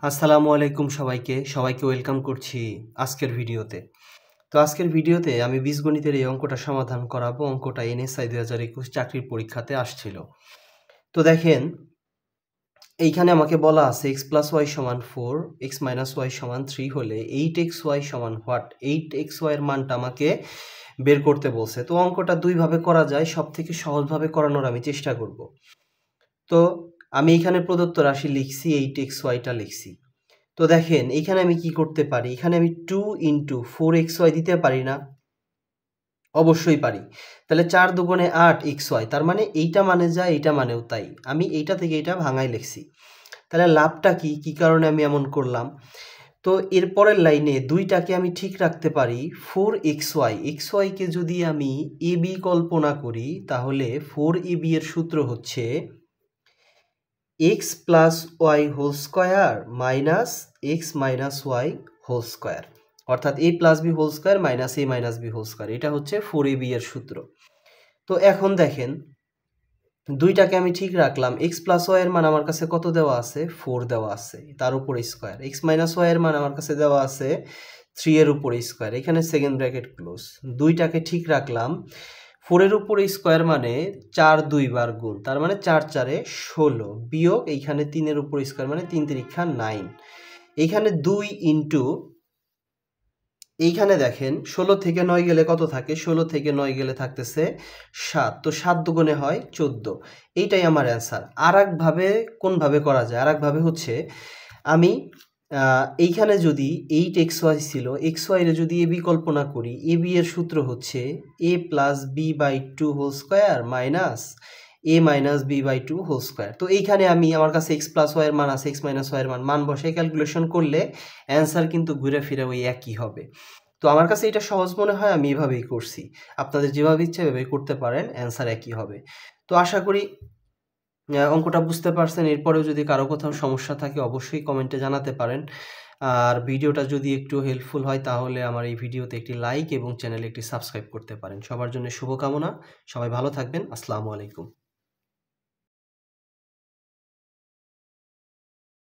আসসালামু আলাইকুম সবাইকে ওয়েলকাম করছি আজকের ভিডিওতে। তো আজকের ভিডিওতে আমি বীজগণিতের এই অঙ্কটা সমাধান করাবো। অঙ্কটা এনএসআই 2021 চাকরির পরীক্ষাতে আসছিল। তো দেখেন, এইখানে আমাকে বলা আছে x + y = 4, x - y = 3 হলে 8xy সমান হোয়াট? 8xy এর মানটা আমাকে বের করতে বলছে। তো অঙ্কটা দুইভাবে করা যায়, সবথেকে সহজভাবে করানোর আমি চেষ্টা করব। তো আমি এখানে প্রদত্ত রাশি লিখছি, 8xy টা লিখছি। তো দেখেন, এখানে আমি কি করতে পারি? এখানে আমি 2 × 4xy দিতে পারি না? অবশ্যই পারি। তাহলে 4 দুগুণে 8 xy, তার মানে এইটা মানে যা, এইটা মানেও তাই। আমি এইটা থেকে এটা ভাঙাই লিখছি। তাহলে লাভটা কি? কি কারণে আমি এমন করলাম? তো এরপরের লাইনে দুইটাকে আমি ঠিক রাখতে পারি। 4xy, xy কে যদি আমি ab কল্পনা করি, তাহলে 4ab এর সূত্র হচ্ছে x + y² - x - y² অর্থাৎ a + b² - a - b²। এটা হচ্ছে 4ab এর সূত্র। তো এখন দেখেন, দুইটাকে আমি ঠিক রাখলাম। x + y এর মান আমার কাছে কত দেওয়া আছে? 4 দেওয়া আছে, তার উপর স্কয়ার। x - y এর মান আমার কাছে দেওয়া আছে 3 এর উপর স্কয়ার। এখানে সেকেন্ড ব্র্যাকেট ক্লোজ। দুইটাকে ঠিক রাখলাম। 4 এর উপর স্কয়ার মানে 4 2 বার গুণ, তার মানে 4 4 এ 16 বিয়োগ এইখানে 3 এর উপর স্কয়ার মানে 3 3 9। এইখানে 2 ইনটু, এইখানে দেখেন 16 থেকে 9 গেলে কত থাকে? 16 থেকে 9 গেলে থাকতেছে 7। তো 7 দুগুণে হয় 14। এইটাই আমার অ্যান্সার। আরেকভাবে কোনভাবে করা যায়? আরেকভাবে হচ্ছে, আমি এইখানে যদি 8xy ছিল, xy এর যদি ab কল্পনা করি, ab এর সূত্র হচ্ছে a + b/2² - a - b/2²। তো এইখানে আমার কাছে x + y এর মান আছে, x - y এর মান বসে ক্যালকুলেশন করলে অ্যান্সার কিন্তু ঘুরে ফিরে ওই একই হবে। তো আমার কাছে এটা সহজ মনে হয়, আমি এভাবেই করছি। আপনাদের যেভাবে ইচ্ছে এভাবেই করতে পারেন, অ্যান্সার একই হবে। তো আশা করি অঙ্কটা বুঝতে পারছেন। এরপরেও যদি কারো কোথাও সমস্যা থাকে অবশ্যই কমেন্টে জানাতে পারেন। আর ভিডিওটা যদি একটু হেল্পফুল হয় তাহলে আমার এই ভিডিওতে একটি লাইক এবং চ্যানেলে একটি সাবস্ক্রাইব করতে পারেন। সবার জন্য শুভকামনা। সবাই ভালো থাকবেন। আসসালামু আলাইকুম।